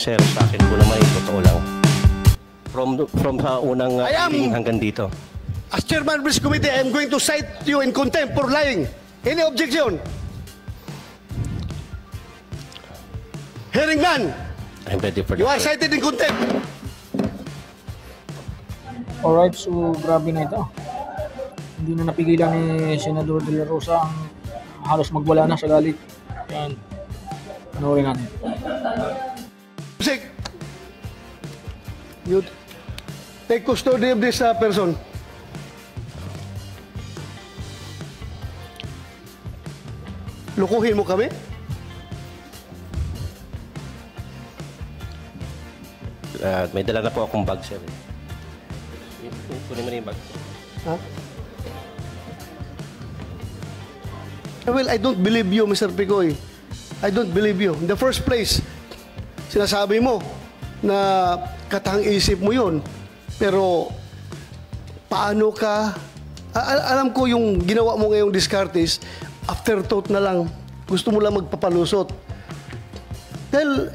Sir, sa akin po naman yung totoo lang. From sa unang hearing hanggang dito. As chairman of this committee, I am going to cite you in contempt for lying. Any objection? Hearing none. I'm ready for You are that. cited in contempt. Alright, so grabe na ito. Hindi na napigilan ni Senador De La Rosa ang halos magwala na sa galit. Yan. Panoorin natin. Sik, you take custody of this person. Lukuhin mo kami? May dala na po akong bag, sir. Kunin mo na yung bag. Ha? Well, I don't believe you, Mr. Picoy. I don't believe you. In the first place, sinasabi mo na katang-isip mo yun. Pero, paano ka... alam ko yung ginawa mo ngayong discartes, afterthought na lang. Gusto mo lang magpapalusot. Dahil,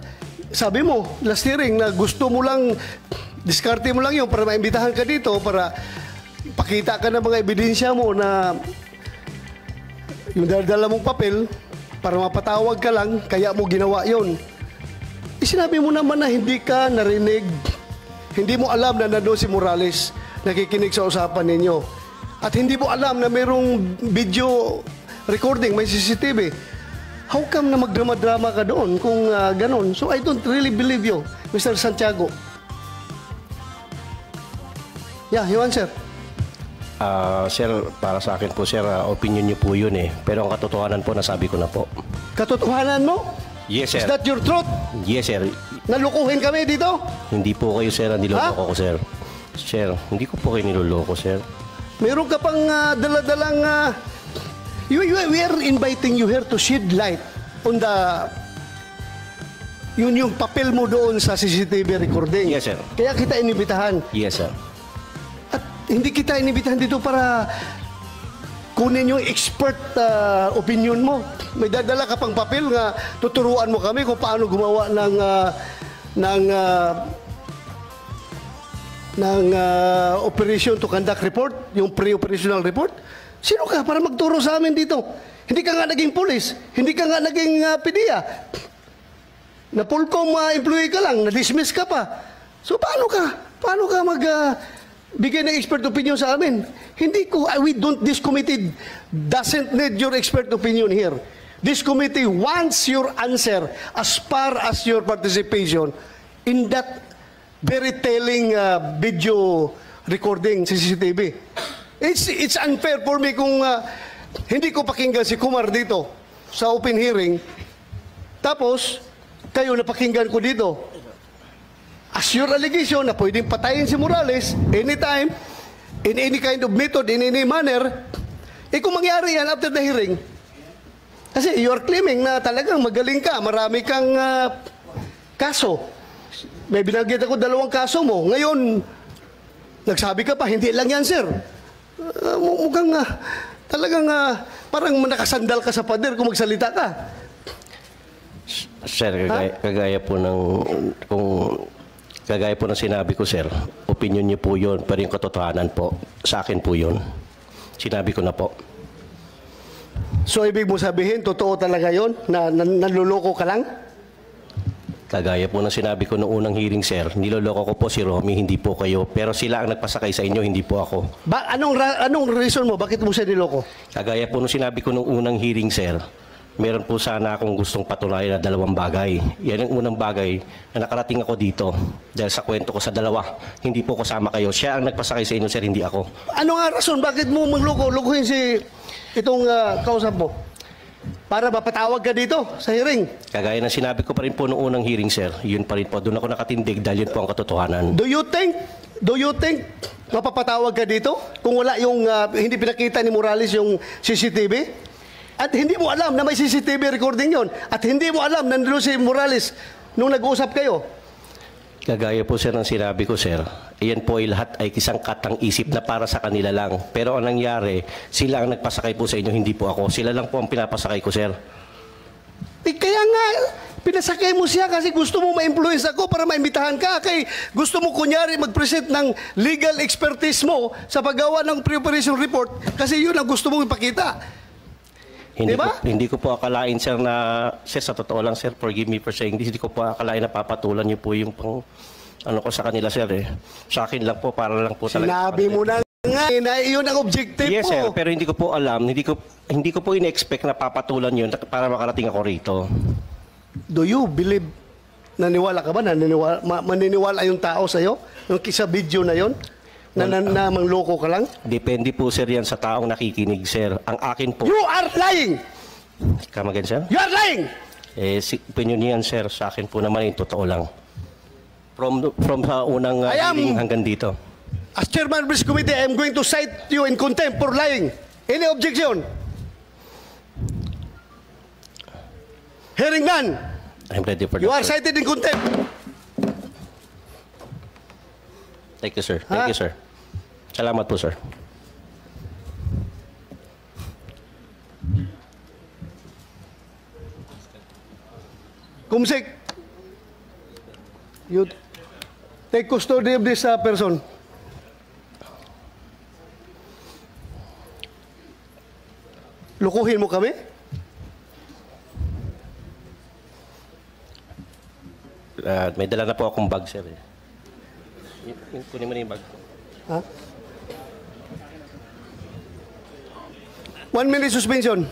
sabi mo, last hearing, na gusto mo lang, diskarte mo lang yun para maimbitahan ka dito, para pakita ka ng mga ebidensya mo na yung dala mong papel, para mapatawag ka lang, kaya mo ginawa yon. Sinabi mo naman na hindi ka narinig, hindi mo alam na nandun si Morales, nakikinig sa usapan ninyo. At hindi mo alam na mayroong video recording, may CCTV. How come na magdrama-drama ka doon kung ganon? So I don't really believe you, Mr. Santiago. Yeah, you answer. Sir, para sa akin po, sir, opinion niyo po yun eh. Pero ang katotohanan po, nasabi ko na po. Katotohanan mo? Yes, sir. Is that your truth? Yes, sir. Nalukuhin kami dito? Hindi po kayo, sir, ang niloloko ko, sir. Sir, hindi ko po kayo niloloko, sir. Meron ka pang daladalang... we are inviting you here to shed light on the... yung papel mo doon sa CCTV recording. Yes, sir. Kaya kita inibitahan. Yes, sir. At hindi kita inibitahan dito para kunin yung expert opinion mo. May dadala ka pang papel nga tuturuan mo kami kung paano gumawa ng operation to conduct report, yung pre-operational report. Sino ka para magturo sa amin dito? Hindi ka nga naging pulis, hindi ka nga naging PDEA. Na Pulcom employee ka lang, na-dismiss ka pa. So paano ka bigay ng expert opinion sa amin? This committee doesn't need your expert opinion here. This committee wants your answer as far as your participation in that very telling video recording CCTV. It's unfair for me kung hindi ko pakinggan si Kumar dito sa open hearing, tapos kayo napakinggan ko dito. As your allegation na pwedeng patayin si Morales anytime, in any kind of method, in any manner, kung mangyari yan after the hearing, kasi you are claiming na talagang magaling ka, marami kang kaso. May binanggit ako 2 kaso mo. Ngayon, nagsabi ka pa, hindi lang yan, sir. Mukhang talagang parang nakasandal ka sa pader kung magsalita ka. Sir, kagaya po ng sinabi ko, sir, opinion niyo po yun, pero yung katotohanan po, sa akin po yun. Sinabi ko na po. So, ibig mo sabihin, totoo talaga yun? Na nanluloko ka lang? Kagaya po ng sinabi ko noong unang hearing, sir, niloloko ko po si Romy, hindi po kayo. Pero sila ang nagpasakay sa inyo, hindi po ako. Anong reason mo? Bakit mo siya niloko? Kagaya po ng sinabi ko noong unang hearing, sir, meron po sana akong gustong patunayan na 2 bagay. Yan ang unang bagay na nakarating ako dito. Dahil sa kwento ko sa 2, hindi po kasama kayo. Siya ang nagpasakay sa inyo, sir, hindi ako. Ano nga rason? Bakit mo lukuhin itong kausap mo? Para mapatawag ka dito sa hearing. Kagaya ng sinabi ko pa rin po noong unang hearing, sir, yun pa rin po. Doon ako nakatindig dahil yun po ang katotohanan. Do you think mapapatawag ka dito kung wala yung hindi pinakita ni Morales yung CCTV? At hindi mo alam na may CCTV recording yon. At hindi mo alam na nandun si Morales nung nag-uusap kayo. Kagaya po, sir, ng sinabi ko, sir, iyan po ay lahat ay isang katang-isip na para sa kanila lang. Pero ang nangyari, sila ang nagpasakay po sa inyo, hindi po ako. Sila lang po ang pinapasakay ko, sir. Kaya nga, pinasakay mo siya kasi gusto mo ma-influence ako para maimbitahan ka. Kay gusto mo kunyari mag-present ng legal expertise mo sa paggawa ng pre-operation report kasi yun ang gusto mong ipakita. Diba? Hindi ko po akalain, sir, na, sir, sa totoo lang, sir, forgive me for saying this, hindi ko po akalain na papatulan niyo po yung pang, ano ko sa kanila, sir, eh. Sa akin lang po, para lang po talaga. Sinabi mo na nga, na yun ang objective Yes, mo. sir, pero hindi ko po alam, hindi ko po in-expect na papatulan yun para makarating ako rito. Do you believe, naniwala ka ba? Maniniwala yung tao sa'yo? Yung sa video na yon na mangloko ka lang? Depende po, sir, yan sa taong nakikinig, sir. Ang akin po... You are lying! Come again, sir? You are lying! Opinion niyan, sir. Sa akin po naman, yung totoo lang. From sa unang hearing hanggang dito. As chairman of this committee, I am going to cite you in contempt for lying. Any objection? Hearing none. I'm ready for You that, are sir. cited in contempt. Thank you, sir. Thank you, sir. Salamat po, sir. Kumsik, you take custody of this person. Lukuhin mo kami? May dala na po akong bag, sir. Kunin mo na yung bag. Ha? 1 minute suspension.